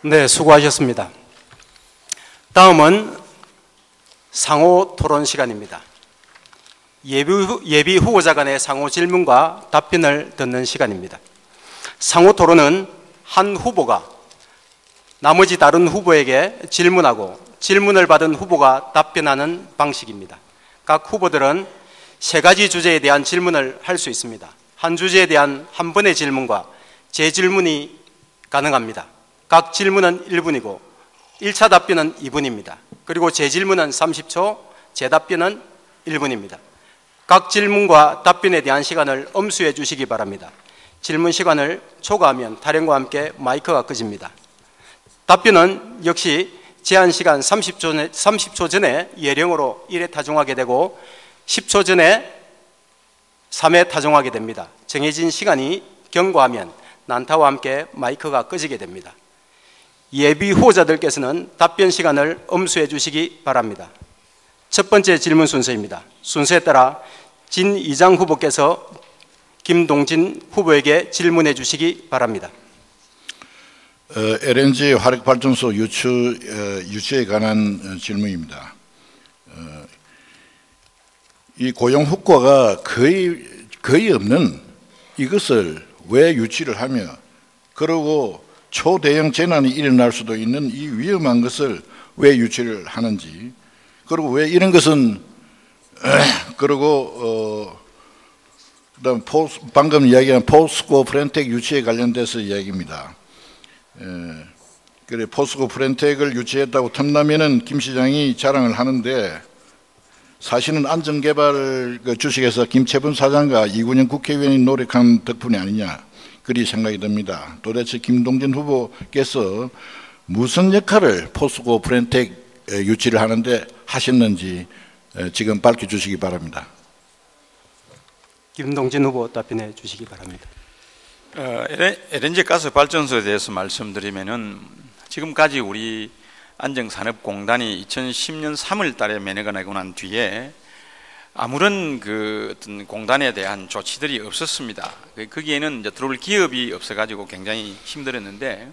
네, 수고하셨습니다. 다음은 상호 토론 시간입니다. 예비 후보자 간의 상호 질문과 답변을 듣는 시간입니다. 상호 토론은 한 후보가 나머지 다른 후보에게 질문하고 질문을 받은 후보가 답변하는 방식입니다. 각 후보들은 세 가지 주제에 대한 질문을 할 수 있습니다. 한 주제에 대한 한 번의 질문과 재질문이 가능합니다. 각 질문은 1분이고 1차 답변은 2분입니다. 그리고 재질문은 30초, 재답변은 1분입니다. 각 질문과 답변에 대한 시간을 엄수해 주시기 바랍니다. 질문 시간을 초과하면 타령과 함께 마이크가 꺼집니다. 답변은 역시 제한 시간 30초 전에 예령으로 1회 타종하게 되고 10초 전에 3회 타종하게 됩니다. 정해진 시간이 경과하면 난타와 함께 마이크가 꺼지게 됩니다. 예비 후보자들께서는 답변 시간을 엄수해 주시기 바랍니다. 첫 번째 질문 순서입니다. 순서에 따라 진이장 후보께서 김동진 후보에게 질문해 주시기 바랍니다. LNG 화력발전소 유치에 관한 질문입니다. 이 고용 효과가 거의 없는 이것을 왜 유치를 하며, 그리고 초대형 재난이 일어날 수도 있는 이 위험한 것을 왜 유치를 하는지, 그리고 왜 이런 것은 그리고 그다음 방금 이야기한 포스코 프렌텍 유치에 관련돼서 이야기입니다. 그래, 포스코 프렌텍을 유치했다고 틈나면은 김 시장이 자랑을 하는데, 사실은 안전개발 주식회사 김채분 사장과 이군영 국회의원이 노력한 덕분이 아니냐, 그리 생각이 듭니다. 도대체 김동진 후보께서 무슨 역할을 포스코 프렌텍 유치를 하는데 하셨는지 지금 밝혀주시기 바랍니다. 김동진 후보 답변해 주시기 바랍니다. LNG 가스 발전소에 대해서 말씀드리면은, 지금까지 우리 안정산업공단이 2010년 3월 달에 면회가 나고 난 뒤에 아무런 어떤 공단에 대한 조치들이 없었습니다. 거기에는 이제 들어올 기업이 없어가지고 굉장히 힘들었는데,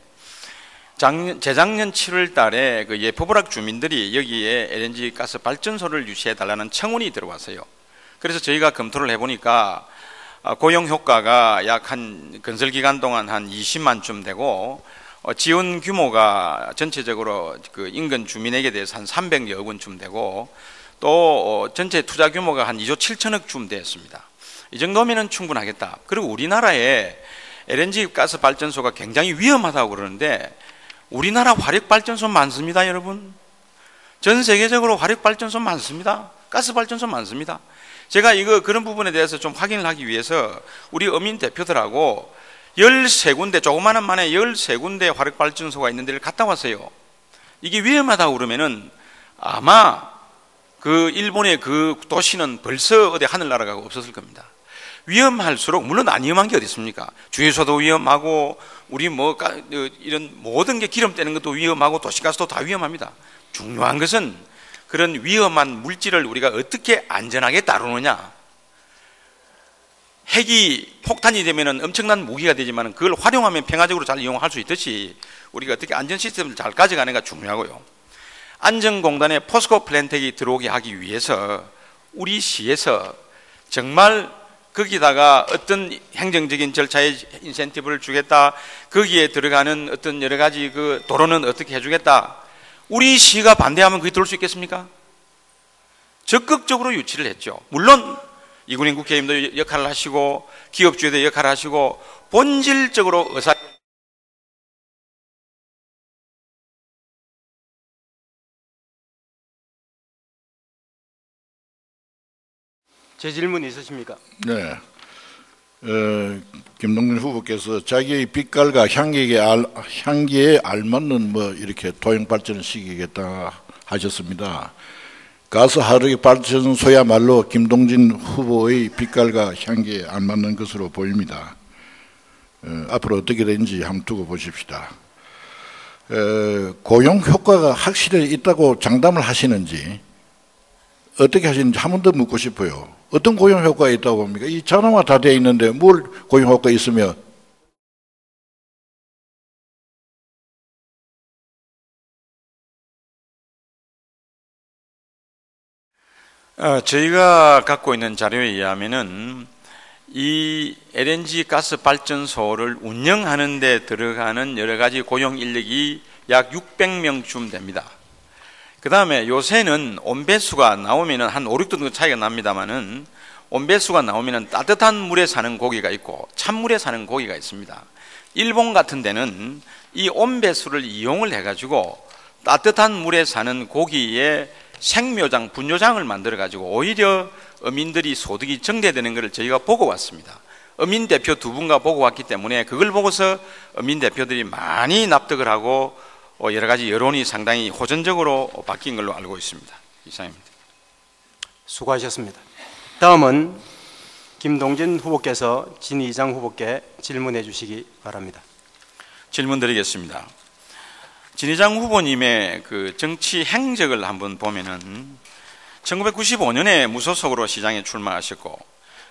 재작년 7월 달에 그 예포부락 주민들이 여기에 LNG 가스 발전소를 유치해 달라는 청원이 들어왔어요. 그래서 저희가 검토를 해보니까 고용 효과가 약 한 건설 기간 동안 한 20만쯤 되고, 지원 규모가 전체적으로 그 인근 주민에게 대해서 한 300여 원쯤 되고, 또 전체 투자 규모가 한 2조 7천억쯤 됐습니다. 이 정도면은 충분하겠다. 그리고 우리나라에 LNG 가스 발전소가 굉장히 위험하다고 그러는데, 우리나라 화력 발전소 많습니다, 여러분. 전 세계적으로 화력 발전소 많습니다. 가스 발전소 많습니다. 제가 그런 부분에 대해서 좀 확인을 하기 위해서 우리 어민 대표들하고 13군데, 조그마한 만에 13군데 화력발전소가 있는 데를 갔다 왔어요. 이게 위험하다고 그러면은 아마 그 일본의 그 도시는 벌써 어디 하늘나라가 없었을 겁니다. 위험할수록, 물론 안 위험한 게 어디 있습니까? 주유소도 위험하고, 우리 이런 모든 게 기름 떼는 것도 위험하고, 도시가스도 다 위험합니다. 중요한 것은 그런 위험한 물질을 우리가 어떻게 안전하게 다루느냐. 핵이 폭탄이 되면 엄청난 무기가 되지만 그걸 활용하면 평화적으로 잘 이용할 수 있듯이 우리가 어떻게 안전 시스템을 잘 가져가는가 중요하고요. 안전공단에 포스코 플랜텍이 들어오게 하기 위해서 우리 시에서 정말 거기다가 어떤 행정적인 절차에 인센티브를 주겠다, 거기에 들어가는 어떤 여러 가지 그 도로는 어떻게 해주겠다, 우리 시가 반대하면 그게 들어올 수 있겠습니까? 적극적으로 유치를 했죠. 물론 이군인 국회의원도 역할을 하시고 기업주의도 역할을 하시고 본질적으로 제 질문 있으십니까? 네. 김동진 후보께서 자기의 빛깔과 향기에 알맞는 이렇게 토양 발전을 시키겠다 하셨습니다. 가스 화력 발전소야말로 김동진 후보의 빛깔과 향기에 알맞는 것으로 보입니다. 앞으로 어떻게 되는지 한번 두고 보십시다. 고용 효과가 확실히 있다고 장담을 하시는지, 어떻게 하시는지 한 번 더 묻고 싶어요. 어떤 고용 효과가 있다고 봅니까? 이 전화가 다 되어 있는데 뭘 고용 효과가 있으며 저희가 갖고 있는 자료에 의하면은 이 LNG 가스 발전소를 운영하는 데 들어가는 여러 가지 고용 인력이 약 600명쯤 됩니다. 그 다음에 요새는 온배수가 나오면은 한 5, 6도 정도 차이가 납니다만은 온배수가 나오면은 따뜻한 물에 사는 고기가 있고 찬물에 사는 고기가 있습니다. 일본 같은 데는 이 온배수를 이용을 해가지고 따뜻한 물에 사는 고기의 생묘장, 분뇨장을 만들어가지고 오히려 어민들이 소득이 증대되는 것을 저희가 보고 왔습니다. 어민 대표 두 분과 보고 왔기 때문에 그걸 보고서 어민 대표들이 많이 납득을 하고 여러 가지 여론이 상당히 호전적으로 바뀐 걸로 알고 있습니다. 이상입니다. 수고하셨습니다. 다음은 김동진 후보께서 진의장 후보께 질문해 주시기 바랍니다. 질문 드리겠습니다. 진의장 후보님의 그 정치 행적을 한번 보면은 1995년에 무소속으로 시장에 출마하셨고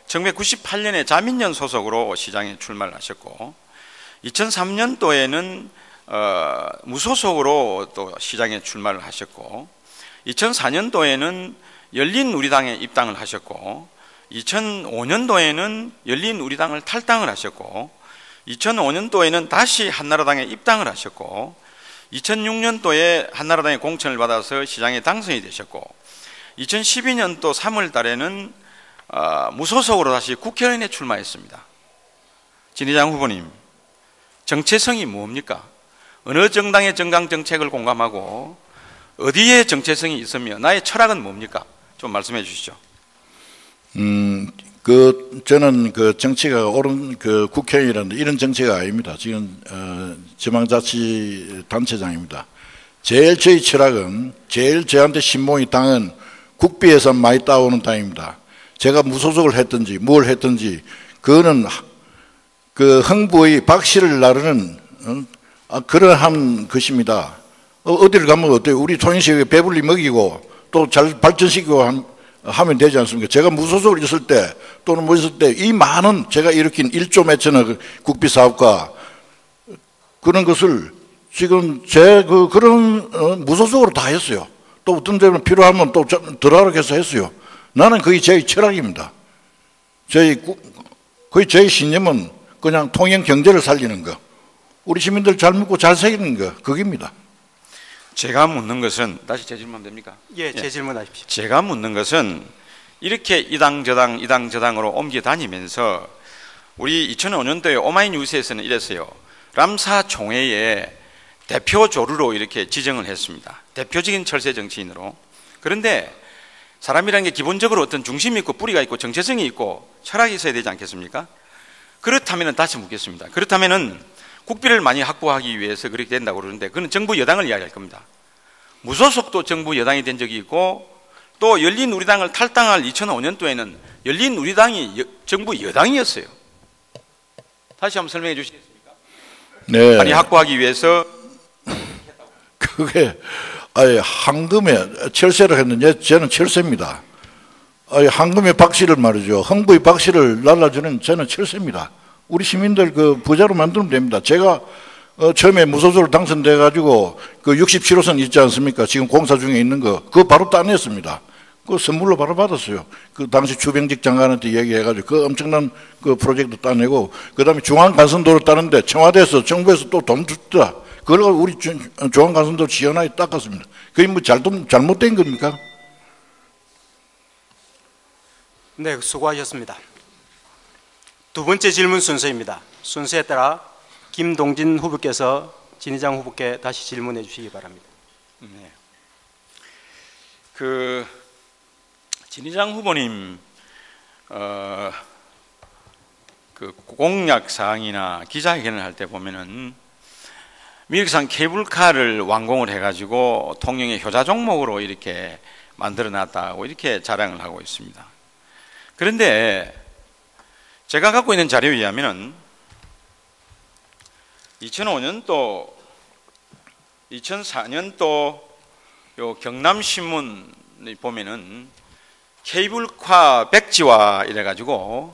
1998년에 자민련 소속으로 시장에 출마를 하셨고 2003년도에는 무소속으로 또 시장에 출마를 하셨고 2004년도에는 열린우리당에 입당을 하셨고 2005년도에는 열린우리당을 탈당을 하셨고 2005년도에는 다시 한나라당에 입당을 하셨고 2006년도에 한나라당의 공천을 받아서 시장에 당선이 되셨고 2012년도 3월 달에는 무소속으로 다시 국회의원에 출마했습니다. 진의장 후보님, 정체성이 뭡니까? 어느 정당의 정강 정책을 공감하고 어디에 정체성이 있으며 나의 철학은 뭡니까? 좀 말씀해 주시죠. 저는 그 정치가 옳은 그 국회의원이라는 이런 정치가 아닙니다. 지금 지방자치단체장입니다. 제일 저희 철학은 제일 저한테 신봉이 당은 국비에서 많이 따오는 당입니다. 제가 무소속을 했든지 뭘 했든지 그거는 그 흥부의 박씨를 나르는 그러한 것입니다. 어디를 가면 어때요? 우리 통일시에 배불리 먹이고 또 잘 발전시키고 하면 되지 않습니까? 제가 무소속으로 있을 때 또는 뭐 있을 때 이 많은 제가 일으킨 1조 매천의 국비 사업과 그런 것을 지금 그런 무소속으로 다 했어요. 또 어떤 데는 필요하면 또 들어가라 해서 했어요. 나는 그게 제 철학입니다. 거의 제 신념은 그냥 통영 경제를 살리는 거. 우리 시민들 잘 먹고 잘 살리는 거. 그겁니다. 제가 묻는 것은 다시 제 질문하면 됩니까? 예, 제 질문하십시오. 제가 묻는 것은 이렇게 이당 저당으로 옮겨 다니면서 우리 2005년도에 오마이뉴스에서는 이랬어요. 람사 총회에 대표 조류로 이렇게 지정을 했습니다. 대표적인 철새 정치인으로. 그런데 사람이라는 게 기본적으로 어떤 중심이 있고 뿌리가 있고 정체성이 있고 철학이 있어야 되지 않겠습니까? 그렇다면 다시 묻겠습니다. 그렇다면은 국비를 많이 확보하기 위해서 그렇게 된다고 그러는데 그건 정부 여당을 이야기할 겁니다. 무소속도 정부 여당이 된 적이 있고 또 열린우리당을 탈당할 2005년도에는 열린우리당이 정부 여당이었어요. 다시 한번 설명해 주시겠습니까? 네. 많이 확보하기 위해서 그게 황금에 철새를 했는데 저는 철새입니다. 황금의 박씨를 말이죠. 흥부의 박씨를 날라주는 저는 철새입니다. 우리 시민들 그 부자로 만들면 됩니다. 제가 처음에 무소속으로 당선돼 가지고 그 67호선 있지 않습니까? 지금 공사 중에 있는 거 그거 바로 따냈습니다. 그 선물로 바로 받았어요. 그 당시 주병직 장관한테 얘기해 가지고 그 엄청난 그 프로젝트 따내고 그다음에 중앙간선도로 따는데 청와대에서 정부에서 또 돈 줬더라. 그걸 우리 중앙간선도 시원하게 닦았습니다. 그게 뭐 잘못된 겁니까? 네, 수고하셨습니다. 두 번째 질문 순서입니다. 순서에 따라 김동진 후보께서 진의장 후보께 다시 질문해 주시기 바랍니다. 네. 그 진의장 후보님 그 공약 사항이나 기자회견을 할 때 보면은 미국산 케이블카를 완공을 해가지고 통영의 효자 종목으로 이렇게 만들어놨다고 이렇게 자랑을 하고 있습니다. 그런데 제가 갖고 있는 자료에 의하면은 2005년도, 2004년도 요 경남신문에 보면은 케이블카 백지화 이래가지고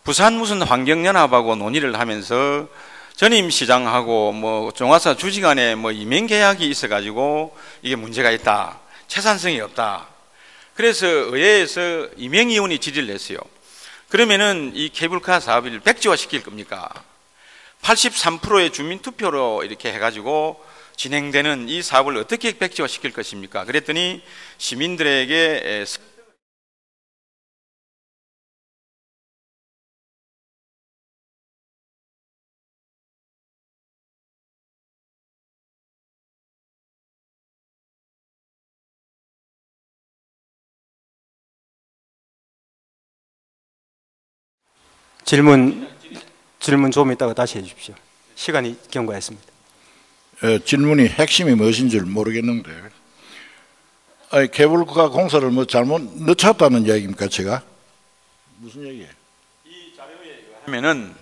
부산 무슨 환경연합하고 논의를 하면서 전임 시장하고 뭐 종합사 주식 안에 뭐 이행 계약이 있어가지고 이게 문제가 있다, 채산성이 없다. 그래서 의회에서 이명의원이 질의를 했어요. 그러면은 이 케이블카 사업을 백지화 시킬 겁니까? 83%의 주민투표로 이렇게 해가지고 진행되는 이 사업을 어떻게 백지화 시킬 것입니까? 그랬더니 시민들에게 질문 좀 이따가 다시 해주십시오. 시간이 경과했습니다. 질문이 핵심이 무엇인 줄 모르겠는데, 아니, 케이블카 공사를 뭐 잘못 늦췄다는 이야기입니까, 제가? 무슨 얘기예요? 이 자료에 하면은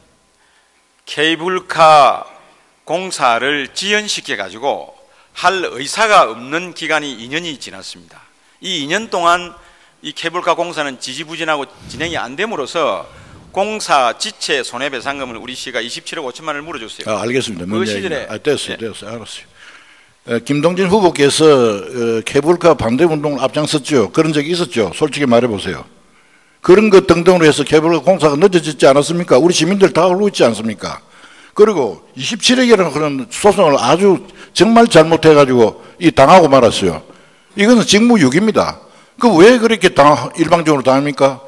케이블카 공사를 지연시켜 가지고 할 의사가 없는 기간이 2년이 지났습니다. 이 2년 동안 이 케이블카 공사는 지지부진하고 진행이 안 됨으로써 공사 지체 손해배상금을 우리 시가 27억 5천만 원을 물어줬어요. 알겠습니다. 그 시절에 됐어요. 알았어요. 김동진 후보께서 케이블카 반대 운동을 앞장섰죠. 그런 적이 있었죠. 솔직히 말해보세요. 그런 것 등등으로 해서 케이블카 공사가 늦어지지 않았습니까? 우리 시민들 다 알고 있지 않습니까? 그리고 27억이라는 그런 소송을 아주 정말 잘못해가지고 당하고 말았어요. 이거는 직무유기입니다. 그 왜 그렇게 일방적으로 당합니까?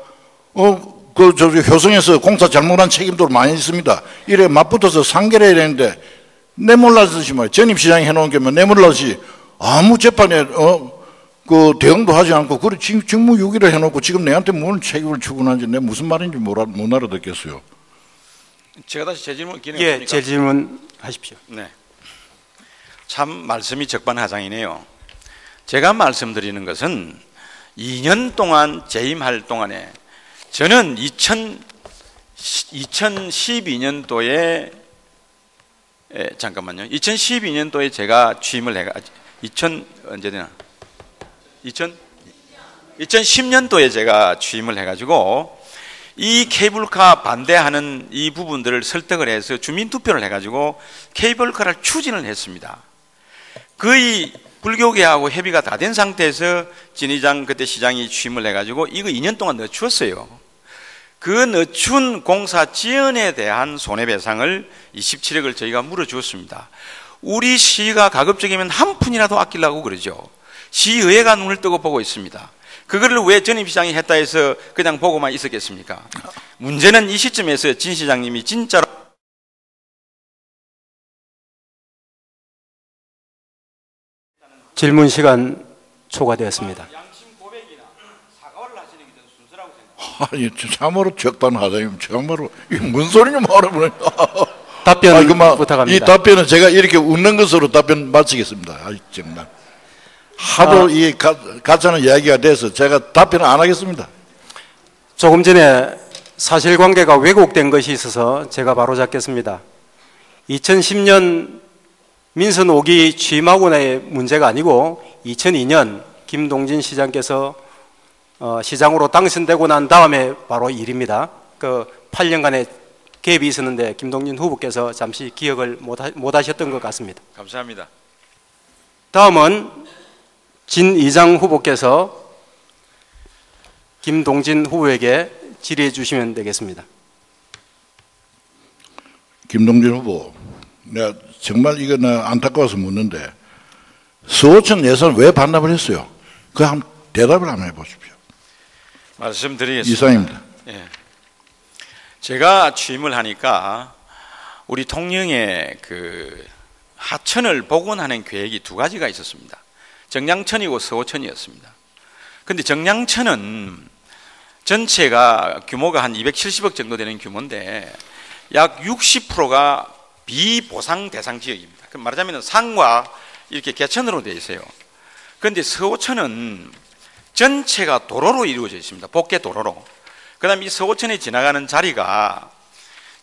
효성에서 공사 잘못한 책임도 많이 있습니다. 이래 맞붙어서 상결해야 되는데, 내몰라듯이 말이야. 전임시장이 해놓은 게 내몰라듯이 아무 재판에, 대응도 하지 않고, 그래, 직무유기를 해놓고 지금 내한테 뭘 책임을 추구하는지 내가 무슨 말인지 못 알아듣겠어요. 제가 다시 제 질문 기능합니까? 예, 제 질문 하십시오. 네. 참 말씀이 적반하장이네요. 제가 말씀드리는 것은 2년 동안 재임할 동안에 저는 2012년도에 잠깐만요. 2012년도에 제가 취임을 해가 언제 되나? 2010년도에 제가 취임을 해가지고 이 케이블카 반대하는 이 부분들을 설득을 해서 주민투표를 해가지고 케이블카를 추진을 했습니다. 거의 불교계하고 협의가 다 된 상태에서 진의장 그때 시장이 취임을 해가지고 이거 2년 동안 늦추었어요. 그 늦춘 공사 지연에 대한 손해배상을 27억을 저희가 물어주었습니다. 우리 시가 가급적이면 한 푼이라도 아끼려고 그러죠. 시의회가 눈을 뜨고 보고 있습니다. 그거를 왜 전임시장이 했다 해서 그냥 보고만 있었겠습니까? 문제는 이 시점에서 진 시장님이 진짜로 질문 시간 초과되었습니다. 양심 고백이나 사과를 하시는 게 순서라고 생각합니다. 아니, 참으로 적반하장이면 참으로 이게 무슨 소리냐 말해보네. 답변 부탁합니다. 이 답변은 제가 이렇게 웃는 것으로 답변 마치겠습니다. 아이, 정말 하도 이 가짜는 이야기가 돼서 제가 답변을 안 하겠습니다. 조금 전에 사실관계가 왜곡된 것이 있어서 제가 바로 잡겠습니다. 2010년 민선 5기 취임하고 나의 문제가 아니고 2002년 김동진 시장께서 시장으로 당선되고 난 다음에 바로 일입니다. 그 8년간의 갭이 있었는데 김동진 후보께서 잠시 기억을 못 하셨던 것 같습니다. 감사합니다. 다음은 진이장 후보께서 김동진 후보에게 질의해 주시면 되겠습니다. 김동진 후보, 내가 정말 이거 안타까워서 묻는데 서호천 예산 왜 반납을 했어요? 그 한 대답을 한번 해보십시오. 말씀드리겠습니다. 이상입니다. 예. 제가 취임을 하니까 우리 통영에 그 하천을 복원하는 계획이 두 가지가 있었습니다. 정량천이고 서호천이었습니다. 그런데 정량천은 전체가 규모가 한 270억 정도 되는 규모인데 약 60%가 비보상 대상 지역입니다. 말하자면 산과 이렇게 개천으로 되어 있어요. 그런데 서호천은 전체가 도로로 이루어져 있습니다. 복개 도로로. 그 다음에 이 서호천에 지나가는 자리가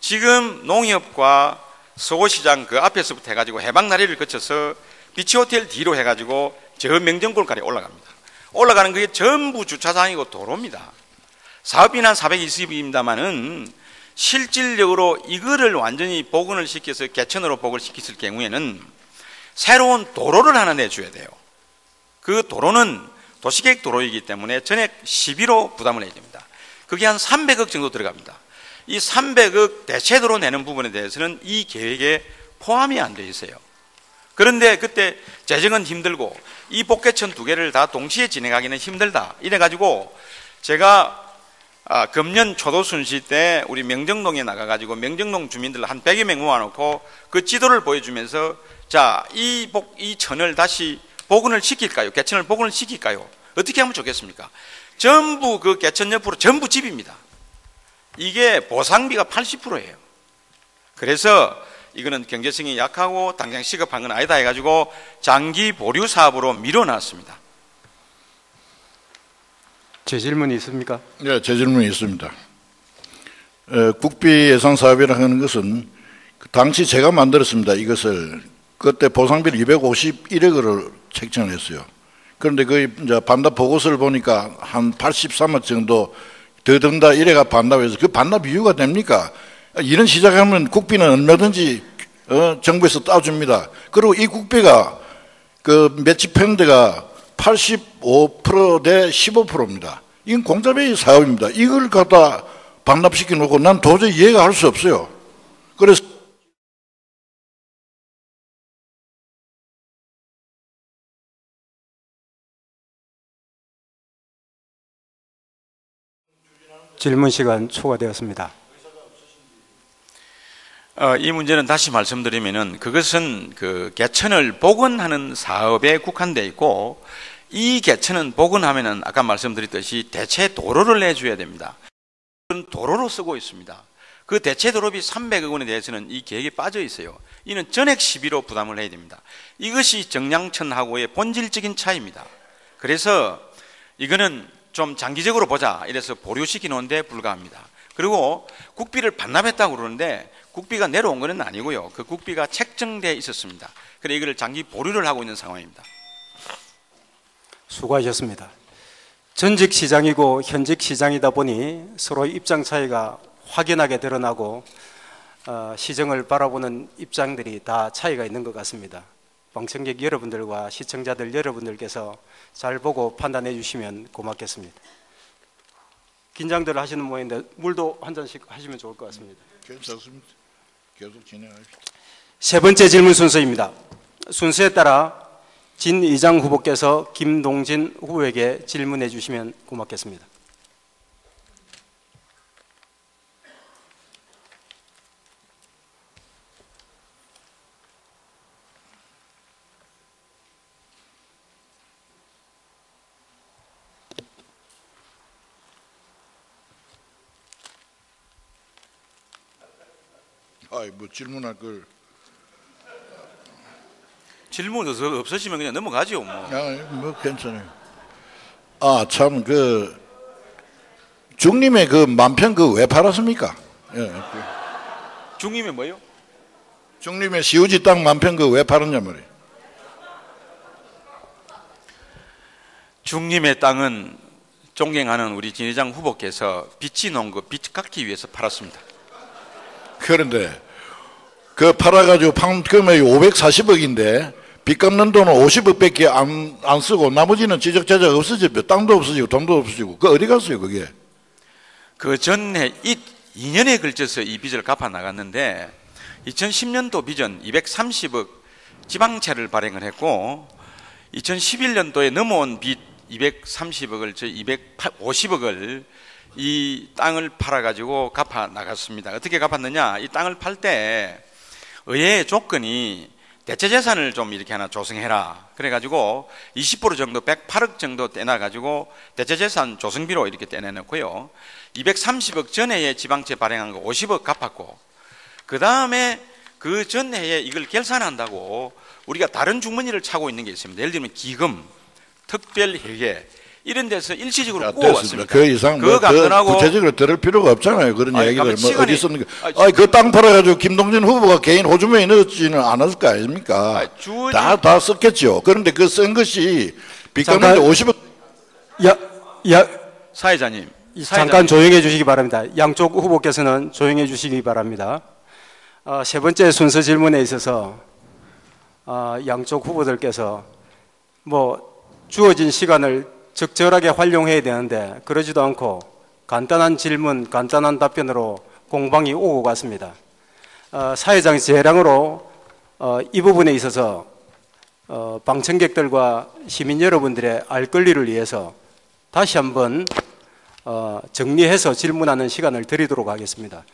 지금 농협과 서호시장 그 앞에서부터 해가지고 해방다리를 거쳐서 비치호텔 뒤로 해가지고 저 명정골까지 올라갑니다. 올라가는 그게 전부 주차장이고 도로입니다. 사업비는 한 420입니다만은 실질적으로 이거를 완전히 복원을 시켜서 개천으로 복원을 시켰을 경우에는 새로운 도로를 하나 내줘야 돼요. 그 도로는 도시계획 도로이기 때문에 전액 시비로 부담을 해야 됩니다. 그게 한 300억 정도 들어갑니다. 이 300억 대체도로 내는 부분에 대해서는 이 계획에 포함이 안 돼 있어요. 그런데 그때 재정은 힘들고 이 복개천 두 개를 다 동시에 진행하기는 힘들다 이래가지고 제가 금년 초도 순시 때 우리 명정동에 나가가지고 명정동 주민들 한 100여 명 모아놓고 그 지도를 보여주면서 자, 이 천을 다시 복원을 시킬까요? 개천을 복원을 시킬까요? 어떻게 하면 좋겠습니까? 전부 그 개천 옆으로 전부 집입니다. 이게 보상비가 80%예요. 그래서 이거는 경제성이 약하고 당장 시급한 건 아니다 해가지고 장기 보류 사업으로 밀어놨습니다. 제 질문이 있습니까? 네, 제 질문이 있습니다. 국비 예산 사업이라 하는 것은 당시 제가 만들었습니다. 이것을 그때 보상비를 251억을 책정을 했어요. 그런데 그 이제 반납 보고서를 보니까 한 83억 정도 더 든다 이래가 반납해서 그 반납 이유가 됩니까? 이런 시작하면 국비는 얼마든지 정부에서 따줍니다. 그리고 이 국비가 그 매치 펀드가 85% 대 15%입니다. 이건 공자배의 사업입니다. 이걸 갖다 반납시켜 놓고 난 도저히 이해가 할 수 없어요. 그래서 질문 시간 초과되었습니다. 이 문제는 다시 말씀드리면은 그것은 그 개천을 복원하는 사업에 국한되어 있고 이 개천은 복원하면은 아까 말씀드렸듯이 대체 도로를 내줘야 됩니다. 도로로 쓰고 있습니다. 그 대체 도로비 300억 원에 대해서는 이 계획에 빠져 있어요. 이는 전액 시비로 부담을 해야 됩니다. 이것이 정량천하고의 본질적인 차이입니다. 그래서 이거는 좀 장기적으로 보자 이래서 보류시키 놓은데 불과합니다. 그리고 국비를 반납했다고 그러는데 국비가 내려온 것은 아니고요. 그 국비가 책정되어 있었습니다. 그래서 이걸 장기 보류를 하고 있는 상황입니다. 수고하셨습니다. 전직 시장이고 현직 시장이다 보니 서로 입장 차이가 확연하게 드러나고 시정을 바라보는 입장들이 다 차이가 있는 것 같습니다. 방청객 여러분들과 시청자들 여러분들께서 잘 보고 판단해 주시면 고맙겠습니다. 긴장들 하시는 모양인데 물도 한 잔씩 하시면 좋을 것 같습니다. 괜찮습니다. 계속 진행하십시오. 세 번째 질문 순서입니다. 순서에 따라 진 의장 후보께서 김동진 후보에게 질문해 주시면 고맙겠습니다. 아이 뭐 질문할 걸. 질문 없으시면 그냥 넘어가죠. 뭐 괜찮아요. 참 그 중림의 그 만평 그 왜 팔았습니까? 예. 중림에 뭐요? 중림의 시우지 땅 만평 그 왜 팔았냐 말이에요. 중림의 땅은 존경하는 우리 진 의장 후보께서 빚이 놓은 거 빚 갚기 위해서 팔았습니다. 그런데 그 팔아가지고 판 금액이 540억인데 빚 갚는 돈은 50억밖에 안 쓰고 나머지는 지적재적 없어지고 땅도 없어지고 돈도 없어지고 그 어디 갔어요 그게? 그 전에 2년에 걸쳐서 이 빚을 갚아 나갔는데 2010년도 빚은 230억 지방채를 발행을 했고 2011년도에 넘어온 빚 230억을 250억을 이 땅을 팔아가지고 갚아 나갔습니다. 어떻게 갚았느냐? 이 땅을 팔 때 의회의 조건이 대체재산을 좀 이렇게 하나 조성해라. 그래가지고 20% 정도 108억 정도 떼놔가지고 대체재산 조성비로 이렇게 떼내놓고요. 230억 전해에 지방채 발행한 거 50억 갚았고 그 다음에 그 전해에 이걸 결산한다고 우리가 다른 주머니를 차고 있는 게 있습니다. 예를 들면 기금, 특별회계 이런 데서 일시적으로 꾸어왔습니다. 그 이상 뭐 구체적으로 들을 필요가 없잖아요. 그런 얘기를 뭐 어디 썼는 게. 그 땅 팔아가지고 김동진 후보가 개인 호주머니에 넣었지는 않았을 거 아닙니까? 다 썼겠죠. 그런데 그 쓴 것이 빚 갚는데 50억. 사회자님. 잠깐 조용해 주시기 바랍니다. 양쪽 후보께서는 조용해 주시기 바랍니다. 세 번째 순서 질문에 있어서 양쪽 후보들께서 뭐 주어진 시간을 적절하게 활용해야 되는데 그러지도 않고 간단한 질문, 간단한 답변으로 공방이 오고 갔습니다. 사회장 재량으로 이 부분에 있어서 방청객들과 시민 여러분들의 알 권리를 위해서 다시 한번 정리해서 질문하는 시간을 드리도록 하겠습니다.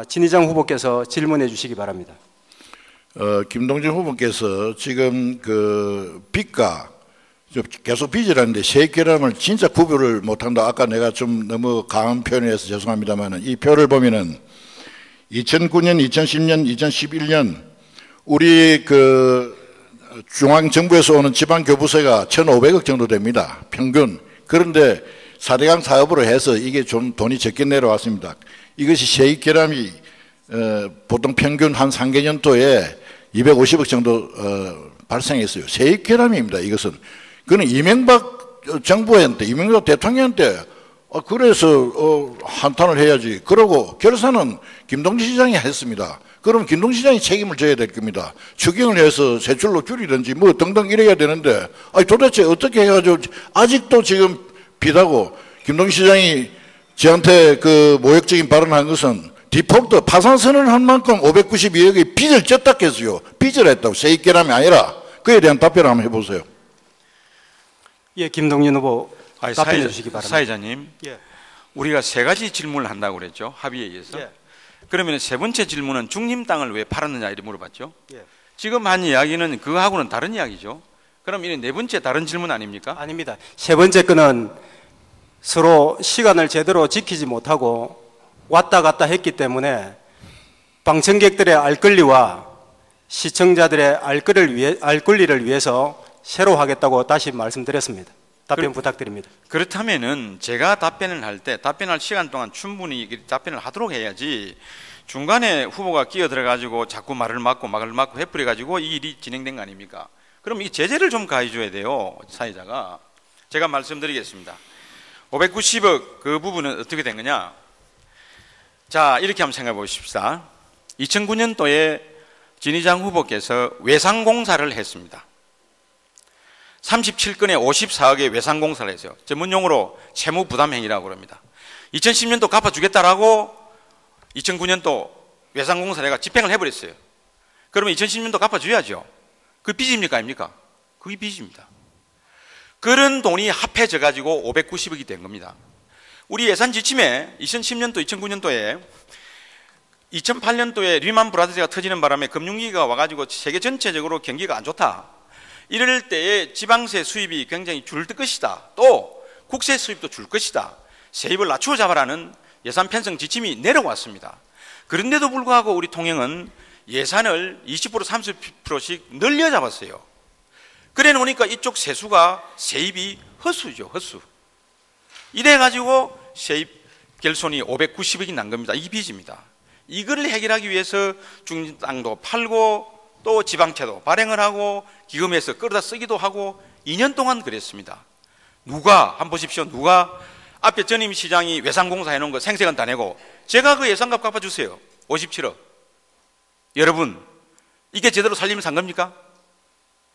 진희장 후보께서 질문해 주시기 바랍니다. 김동진 후보께서 지금 그 빚과 계속 빚이라는데 세입결함을 진짜 구별을 못한다. 아까 내가 좀 너무 강한 표현을 해서 죄송합니다만 이 표를 보면은 2009년, 2010년, 2011년 우리 그 중앙정부에서 오는 지방교부세가 1,500억 정도 됩니다. 평균. 그런데 4대강 사업으로 해서 이게 좀 돈이 적게 내려왔습니다. 이것이 세입결함이 보통 평균 한 3개년도에 250억 정도 발생했어요. 세입결함입니다. 이것은. 그는 이명박 정부한테, 이명박 대통령한테 그래서 한탄을 해야지. 그러고 결산은 김동진 시장이 했습니다. 그럼 김동진 시장이 책임을 져야 될 겁니다. 추경을 해서 세출로 줄이든지 뭐 등등 이래야 되는데 도대체 어떻게 해가지고 아직도 지금 빚하고 김동진 시장이 저한테 그 모욕적인 발언한 것은 디폴트 파산 선언한 만큼 592억의 빚을 졌다 했어요. 빚을 했다고 세입결함이 아니라. 그에 대한 답변을 한번 해보세요. 예, 김동진 후보 답변해 주시기 바랍니다. 사회자님, 예. 우리가 세 가지 질문을 한다고 그랬죠. 합의에 의해서. 예. 그러면 세 번째 질문은 중림 땅을 왜 팔았느냐 이렇게 물어봤죠. 예. 지금 한 이야기는 그거하고는 다른 이야기죠. 그럼 이 네 번째 다른 질문 아닙니까? 아닙니다. 세 번째 건은 서로 시간을 제대로 지키지 못하고 왔다 갔다 했기 때문에 방청객들의 알 권리와 시청자들의 알 권리를 위해서 새로 하겠다고 다시 말씀드렸습니다. 답변 부탁드립니다. 그렇다면은 제가 답변을 할 때 답변할 시간 동안 충분히 답변을 하도록 해야지 중간에 후보가 끼어들어 가지고 자꾸 말을 막고 해버려 가지고 이 일이 진행된 거 아닙니까? 그럼 이 제재를 좀 가해줘야 돼요. 사회자가. 제가 말씀드리겠습니다. 590억 그 부분은 어떻게 된 거냐? 자, 이렇게 한번 생각해 보십시다. 2009년도에 진희장 후보께서 외상공사를 했습니다. 37건에 54억의 외상공사를 했어요. 전문용어로 채무부담행위라고 그럽니다. 2010년도 갚아주겠다라고 2009년도 외상공사를 해가 집행을 해버렸어요. 그러면 2010년도 갚아줘야죠. 그 빚입니까 아닙니까? 그게 빚입니다. 그런 돈이 합해져 가지고 590억이 된 겁니다. 우리 예산 지침에 2010년도, 2009년도에 2008년도에 리만 브라더스가 터지는 바람에 금융위기가 와가지고 세계 전체적으로 경기가 안 좋다. 이럴 때에 지방세 수입이 굉장히 줄 것이다. 또 국세 수입도 줄 것이다. 세입을 낮추어 잡아라는 예산 편성 지침이 내려왔습니다. 그런데도 불구하고 우리 통영은 예산을 20% 30%씩 늘려 잡았어요. 그래 놓으니까 이쪽 세입이 헛수죠. 헛수. 이래 가지고 세입 결손이 590억이 난 겁니다. 이 빚입니다. 이걸 해결하기 위해서 중림 땅도 팔고 또 지방채도 발행을 하고 기금에서 끌어다 쓰기도 하고 2년 동안 그랬습니다. 누가 한번 보십시오. 누가 앞에 전임 시장이 외상공사 해놓은 거 생색은 다 내고 제가 그 예산값 갚아주세요. 57억. 여러분 이게 제대로 살림을 산 겁니까?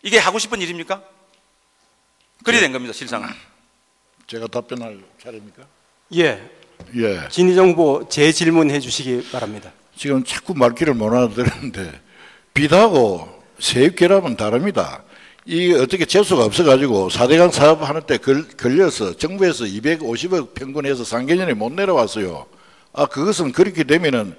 이게 하고 싶은 일입니까? 그리 된 겁니다. 실상은. 제가 답변할 차례입니까? 예. 예. 진희정 후보 재질문해 주시기 바랍니다. 지금 자꾸 말귀를 못 알아듣는데 빚하고 세입결합은 다릅니다. 이게 어떻게 재수가 없어가지고 4대강 사업 하는 때 걸려서 정부에서 250억 평균해서 3개년에 못 내려왔어요. 그것은 그렇게 되면은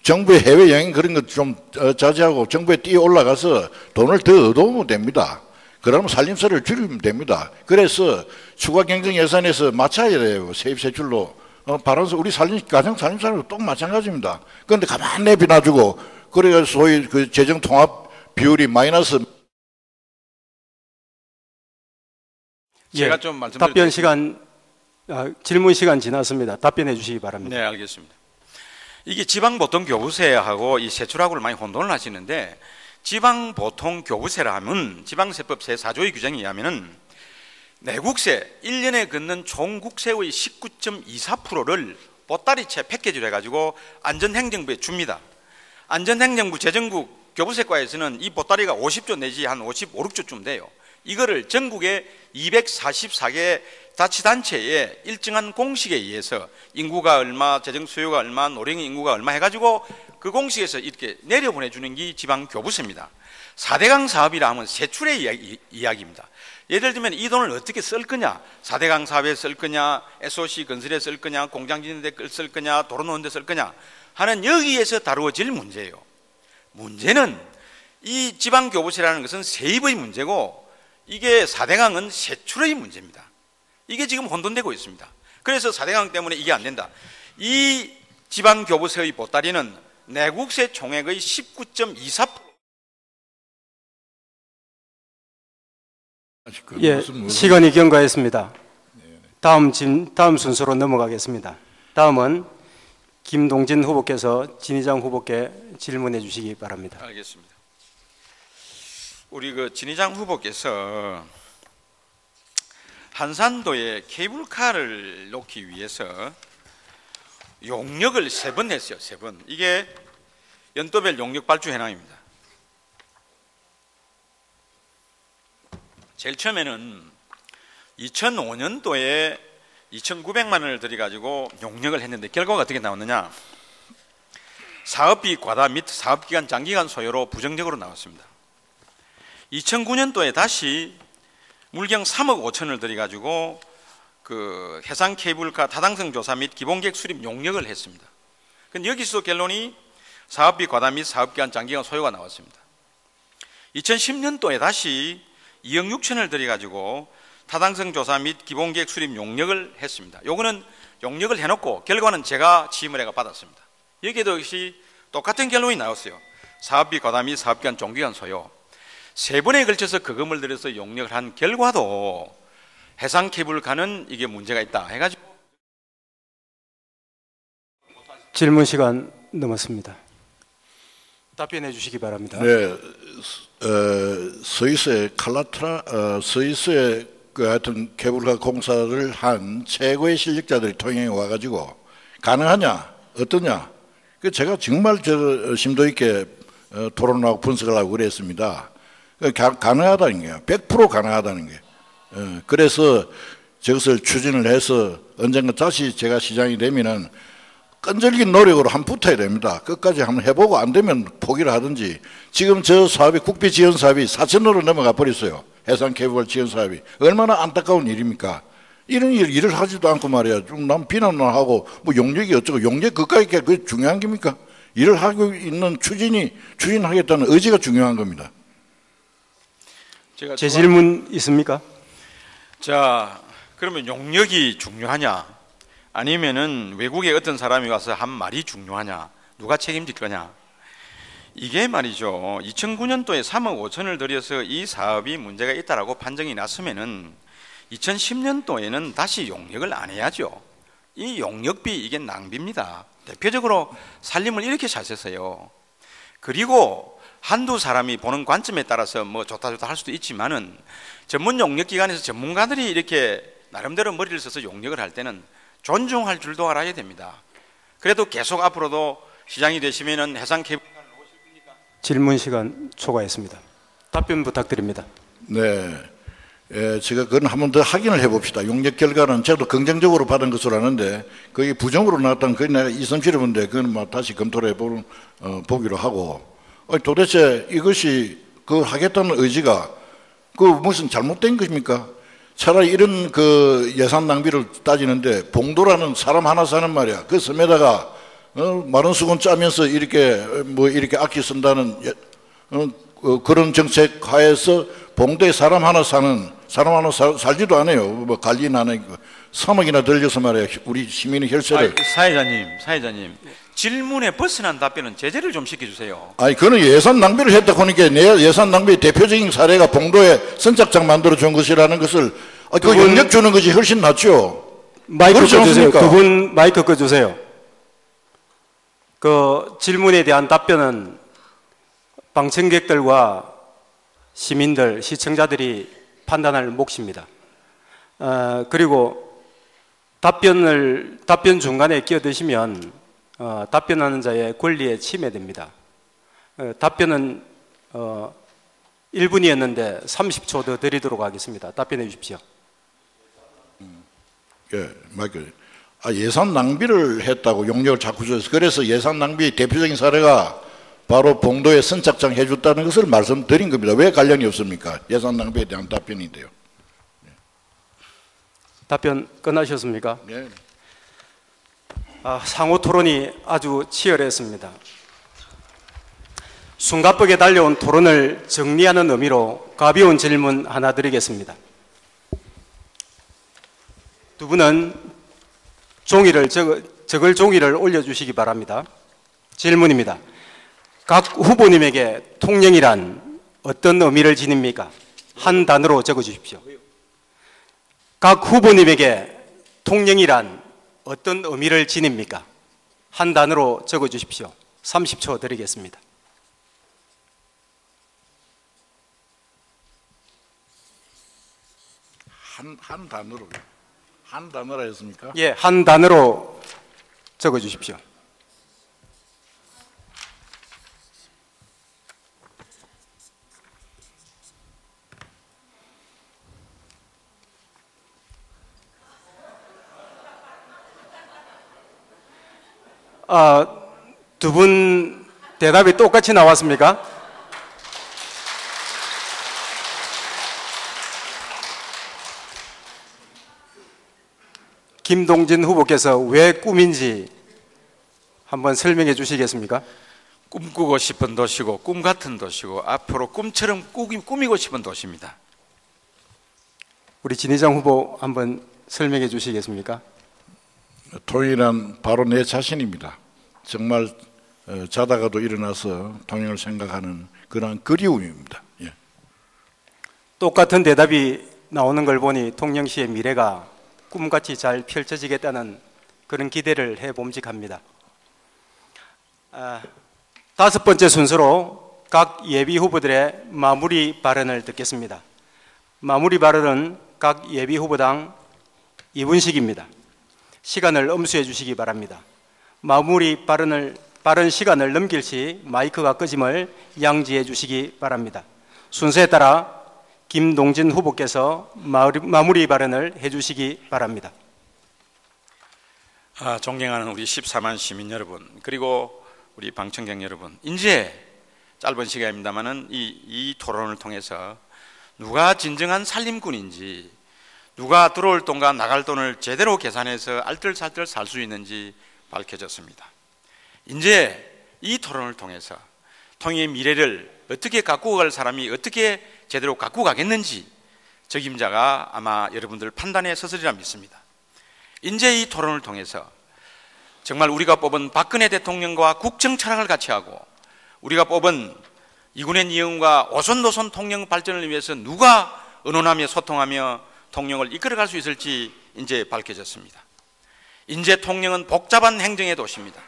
정부의 해외 여행 그런 것 좀 자제하고 정부에 뛰어 올라가서 돈을 더 얻어오면 됩니다. 그러면 살림세를 줄이면 됩니다. 그래서 추가 경정 예산에서 맞춰야 돼요. 세입 세출로. 발언서 우리 가정 살림살이도 똑 마찬가지입니다. 그런데 가만히 내비놔주고 그래서 소위 그 재정 통합 비율이 마이너스. 제가 예, 좀 답변 시간 질문 시간 지났습니다. 답변해 주시기 바랍니다. 네, 알겠습니다. 이게 지방보통교부세하고 이 세출하고를 많이 혼돈을 하시는데 지방보통교부세라 하면 지방세법 제4조의 규정에 의하면은 내국세 1년에 걷는 총국세의 19.24%를 보따리채 패키지로 해가지고 안전행정부에 줍니다. 안전행정부 재정국 교부세과에서는 이 보따리가 50조 내지 한 55, 6조쯤 돼요. 이거를 전국의 244개 자치단체의 일정한 공식에 의해서 인구가 얼마, 재정 수요가 얼마, 노령 인구가 얼마 해가지고 그 공식에서 이렇게 내려보내주는 게 지방교부세입니다. 4대강 사업이라 하면 세출의 이야기입니다. 예를 들면 이 돈을 어떻게 쓸 거냐, 4대강 사업에 쓸 거냐, SOC 건설에 쓸 거냐, 공장 짓는 데 쓸 거냐, 도로 놓는 데 쓸 거냐 하는 여기에서 다루어질 문제예요. 문제는 이 지방교부세라는 것은 세입의 문제고 이게 4대강은 세출의 문제입니다. 이게 지금 혼돈되고 있습니다. 그래서 4대강 때문에 이게 안 된다. 이 지방교부세의 보따리는 내국세 총액의 19.24%. 예, 시간이 경과했습니다. 다음 순서로 넘어가겠습니다. 다음은 김동진 후보께서 진희장 후보께 질문해 주시기 바랍니다. 알겠습니다. 우리 그 진희장 후보께서 한산도에 케이블카를 놓기 위해서 용역을 3번 했어요. 3번. 이게 연도별 용역 발주 현황입니다. 제일 처음에는 2005년도에 2,900만 원을 들여가지고 용역을 했는데 결과가 어떻게 나왔느냐, 사업비 과다 및 사업기간 장기간 소요로 부정적으로 나왔습니다. 2009년도에 다시 물경 3억 5천을 들여가지고 그 해상 케이블카 타당성 조사 및 기본계획 수립 용역을 했습니다. 근데 여기서 결론이 사업비 과다 및 사업기간 장기간 소요가 나왔습니다. 2010년도에 다시 2억 6천을 들여가지고 타당성 조사 및 기본계획 수립 용역을 했습니다. 요거는 용역을 해놓고 결과는 제가 취임을 해가 받았습니다. 여기에도 역시 똑같은 결론이 나왔어요. 사업비 과다 및 사업기간 종기간 소요. 3번에 걸쳐서 거금을 들여서 용역을 한 결과도 해상 케이블카는 이게 문제가 있다 해가지고. 질문 시간 넘었습니다. 답변해 주시기 바랍니다. 네, 스위스의 스위스의 그 하여튼 케이블카 공사를 한 최고의 실력자들이 통영에 와가지고 가능하냐, 어떠냐, 그 제가 정말 심도 있게 토론하고 분석을 하고 그랬습니다. 가능하다는 거예요. 100% 가능하다는 게. 그래서 저것을 추진을 해서 언젠가 다시 제가 시장이 되면은 끈질긴 노력으로 한번 붙어야 됩니다. 끝까지 한번 해보고 안 되면 포기를 하든지. 지금 저 사업이 국비 지원 사업이 4천억으로 넘어가 버렸어요. 해상 케이블 지원 사업이 얼마나 안타까운 일입니까? 이런 일을 하지도 않고 말이야. 좀 남 비난을 하고 뭐 용역이 어쩌고, 용역 그까이 게 그게 중요한 겁니까? 일을 하고 있는 추진하겠다는 의지가 중요한 겁니다. 제 질문 있습니까? 자, 그러면 용역이 중요하냐? 아니면은 외국의 어떤 사람이 와서 한 말이 중요하냐? 누가 책임질 거냐? 이게 말이죠. 2009년도에 3억 5천을 들여서 이 사업이 문제가 있다라고 판정이 났으면은 2010년도에는 다시 용역을 안 해야죠. 이 용역비 이게 낭비입니다. 대표적으로 산림을 이렇게 잘 썼어요. 그리고 한두 사람이 보는 관점에 따라서 뭐 좋다 할 수도 있지만은 전문 용역기관에서 전문가들이 이렇게 나름대로 머리를 써서 용역을 할 때는 존중할 줄도 알아야 됩니다. 그래도 계속 앞으로도 시장이 되시면은 해상 케이블카를 놓으실 겁니까? 질문 시간 초과했습니다. 답변 부탁드립니다. 네, 제가 그건 한 번 더 확인을 해봅시다. 용역 결과는 저도 긍정적으로 받은 것으로 아는데 그게 부정으로 나왔다면 그게 내가 이성실해 본데 그건 뭐 다시 검토를 해보는 보기로 하고. 도대체 이것이 그 하겠다는 의지가 그 무슨 잘못된 것입니까? 차라리 이런 그 예산 낭비를 따지는데 봉도라는 사람 하나 사는 말이야. 그 섬에다가 마른 수건 짜면서 이렇게 아끼 쓴다는 그런 정책 하에서 봉도에 사람 하나 살지도 않아요. 뭐 관리는 안 하고 3억이나 들려서 말이야. 우리 시민의 혈세를. 사회자님. 질문에 벗어난 답변은 제재를 좀 시켜주세요. 아니, 그는 예산 낭비를 했다 보니까 내 예산 낭비의 대표적인 사례가 봉도에 선착장 만들어 준 것이라는 것을 그 용역 주는 것이 훨씬 낫죠. 마이크 꺼주세요. 두 분 마이크 꺼주세요. 그 질문에 대한 답변은 방청객들과 시민들, 시청자들이 판단할 몫입니다. 그리고 답변 중간에 끼어드시면 답변하는 자의 권리에 침해됩니다. 답변은 1분이었는데 30초 더 드리도록 하겠습니다. 답변해 주십시오. 예, 맞아요. 예산 낭비를 했다고 용역을 자꾸 줘서 그래서 예산 낭비의 대표적인 사례가 바로 봉도에 선착장 해줬다는 것을 말씀드린 겁니다. 왜 관련이 없습니까? 예산 낭비에 대한 답변인데요. 답변 끝나셨습니까? 네. 상호 토론이 아주 치열했습니다. 숨가쁘게 달려온 토론을 정리하는 의미로 가벼운 질문 하나 드리겠습니다. 두 분은 적을 종이를 올려주시기 바랍니다. 질문입니다. 각 후보님에게 통령이란 어떤 의미를 지닙니까? 한 단어로 적어주십시오. 각 후보님에게 통령이란 어떤 의미를 지닙니까? 한 단어로 적어주십시오. 30초 드리겠습니다. 한 단어로. 한 단어라 했습니까? 예, 한 단어로 적어주십시오. 두 분 대답이 똑같이 나왔습니까? 김동진 후보께서 왜 꿈인지 한번 설명해 주시겠습니까? 꿈꾸고 싶은 도시고 꿈 같은 도시고 앞으로 꿈처럼 꾸미고 싶은 도시입니다. 우리 진희장 후보 한번 설명해 주시겠습니까? 통일은 바로 내 자신입니다. 정말 자다가도 일어나서 통일을 생각하는 그런 그리움입니다. 예. 똑같은 대답이 나오는 걸 보니 통영시의 미래가 꿈같이 잘 펼쳐지겠다는 그런 기대를 해봄직합니다. 다섯 번째 순서로 각 예비 후보들의 마무리 발언을 듣겠습니다. 마무리 발언은 각 예비 후보당 2분씩입니다. 시간을 엄수해 주시기 바랍니다. 마무리 발언 시간을 넘길 시 마이크가 꺼짐을 양지해 주시기 바랍니다. 순서에 따라 김동진 후보께서 마무리 발언을 해주시기 바랍니다. 존경하는 우리 14만 시민 여러분, 그리고 우리 방청객 여러분, 이제 짧은 시간입니다만은 이 토론을 통해서 누가 진정한 살림꾼인지, 누가 들어올 돈과 나갈 돈을 제대로 계산해서 알뜰살뜰 살 수 있는지 밝혀졌습니다. 이제 이 토론을 통해서 통일의 미래를 어떻게 가꾸어 갈 사람이 어떻게 제대로 가꾸어 가겠는지 적임자가 아마 여러분들 판단에 서서리라 믿습니다. 이제 이 토론을 통해서 정말 우리가 뽑은 박근혜 대통령과 국정 철학을 같이 하고 우리가 뽑은 이군의 이영과 오손도손 통영 발전을 위해서 누가 의논하며 소통하며 통영을 이끌어갈 수 있을지 이제 밝혀졌습니다. 이제 통영은 복잡한 행정의 도시입니다.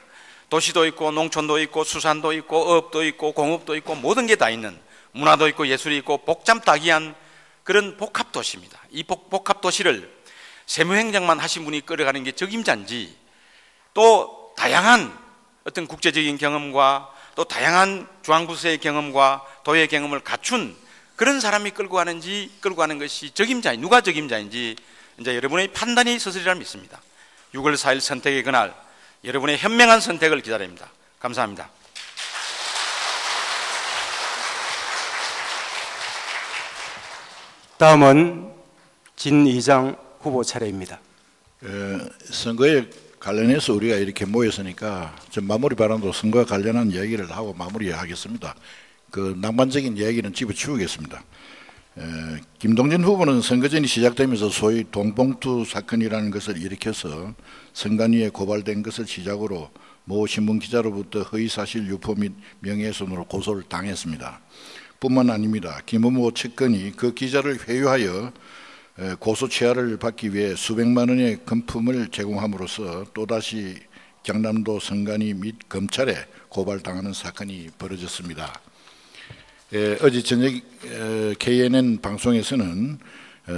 도시도 있고 농촌도 있고 수산도 있고 어업도 있고 공업도 있고 모든 게 다 있는, 문화도 있고 예술이 있고 복잡다기한 그런 복합도시입니다. 이 복합도시를 세무행정만 하신 분이 끌어가는 게 적임자인지, 또 다양한 어떤 국제적인 경험과 또 다양한 중앙부서의 경험과 도의 경험을 갖춘 그런 사람이 끌고 가는 것이 적임자인지, 누가 적임자인지 이제 여러분의 판단이 서서리라 믿습니다. 6월 4일 선택의 그날 여러분의 현명한 선택을 기다립니다. 감사합니다. 다음은 진희장 후보 차례입니다. 선거에 관련해서 우리가 이렇게 모였으니까 좀 마무리 발언도 선거와 관련한 이야기를 하고 마무리하겠습니다. 그 낭만적인 이야기는 집어치우겠습니다. 김동진 후보는 선거전이 시작되면서 소위 돈봉투 사건이라는 것을 일으켜서 선관위에 고발된 것을 시작으로 모 신문 기자로부터 허위사실 유포 및 명예훼손으로 고소를 당했습니다. 뿐만 아닙니다. 김 후보 측근이 그 기자를 회유하여 고소 취하를 받기 위해 수백만 원의 금품을 제공함으로써 또다시 경남도 선관위 및 검찰에 고발당하는 사건이 벌어졌습니다. 어제 저녁 KNN 방송에서는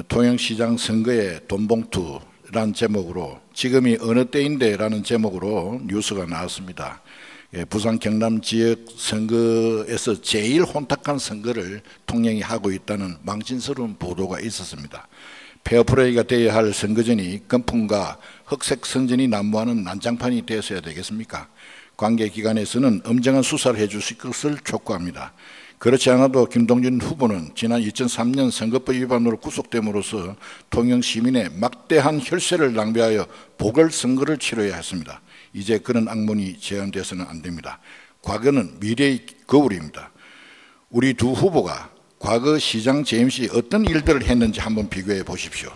통영시장 선거의 돈봉투란 제목으로 지금이 어느 때인데 라는 제목으로 뉴스가 나왔습니다. 부산 경남 지역 선거에서 제일 혼탁한 선거를 통영이 하고 있다는 망신스러운 보도가 있었습니다. 페어플레이가 되어야 할 선거전이 건풍과 흑색 선전이 난무하는 난장판이 되었어야 되겠습니까? 관계기관에서는 엄정한 수사를 해주실 것을 촉구합니다. 그렇지 않아도 김동준 후보는 지난 2003년 선거법 위반으로 구속됨으로써 통영 시민의 막대한 혈세를 낭비하여 보궐선거를 치러야 했습니다. 이제 그런 악몽이 재현돼서는 안 됩니다. 과거는 미래의 거울입니다. 우리 두 후보가 과거 시장 재임 시 어떤 일들을 했는지 한번 비교해 보십시오.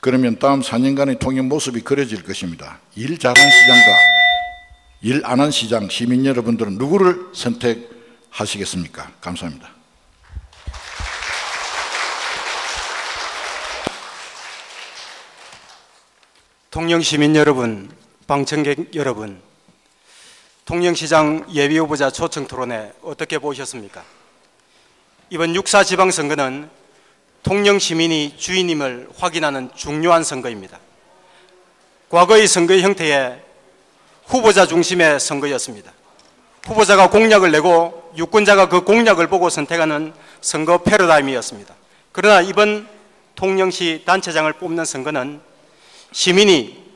그러면 다음 4년간의 통영 모습이 그려질 것입니다. 일 잘한 시장과 일 안 한 시장, 시민 여러분들은 누구를 선택하시겠습니까? 감사합니다. 통영 시민 여러분, 방청객 여러분, 통영시장 예비후보자 초청 토론회 어떻게 보셨습니까? 이번 6.4 지방선거는 통영 시민이 주인임을 확인하는 중요한 선거입니다. 과거의 선거 형태에 후보자 중심의 선거였습니다. 후보자가 공약을 내고 유권자가 그 공약을 보고 선택하는 선거 패러다임이었습니다. 그러나 이번 통영시 단체장을 뽑는 선거는 시민이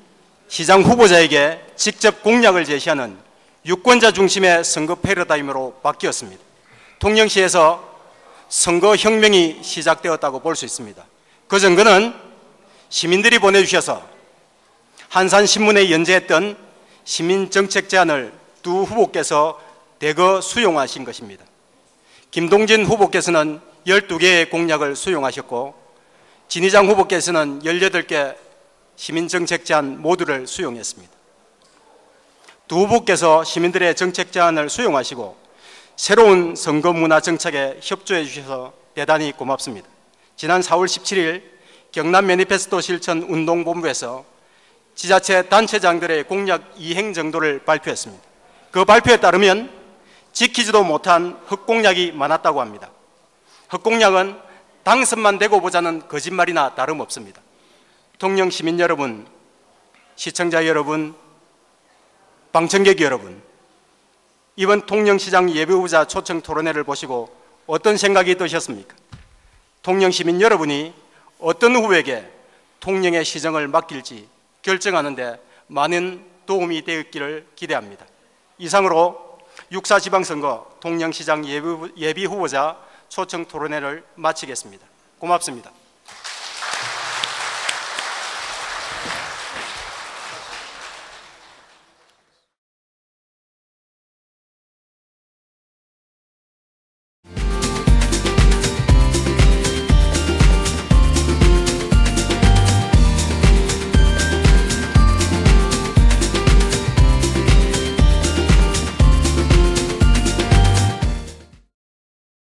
시장 후보자에게 직접 공약을 제시하는 유권자 중심의 선거 패러다임으로 바뀌었습니다. 통영시에서 선거혁명이 시작되었다고 볼 수 있습니다. 그 증거는 시민들이 보내주셔서 한산신문에 연재했던 시민정책 제안을 두 후보께서 대거 수용하신 것입니다. 김동진 후보께서는 12개의 공약을 수용하셨고 진희장 후보께서는 18개 시민정책 제안 모두를 수용했습니다. 두 후보께서 시민들의 정책 제안을 수용하시고 새로운 선거문화 정책에 협조해 주셔서 대단히 고맙습니다. 지난 4월 17일 경남 매니페스토 실천 운동본부에서 지자체 단체장들의 공약 이행 정도를 발표했습니다. 그 발표에 따르면 지키지도 못한 헛공약이 많았다고 합니다. 헛공약은 당선만 되고 보자는 거짓말이나 다름없습니다. 통영 시민 여러분, 시청자 여러분, 방청객 여러분, 이번 통영시장 예비후보자 초청 토론회를 보시고 어떤 생각이 드셨습니까? 통영 시민 여러분이 어떤 후보에게 통영의 시정을 맡길지 결정하는 데 많은 도움이 되었기를 기대합니다. 이상으로 6.4 지방선거 통영시장 예비후보자 초청 토론회를 마치겠습니다. 고맙습니다.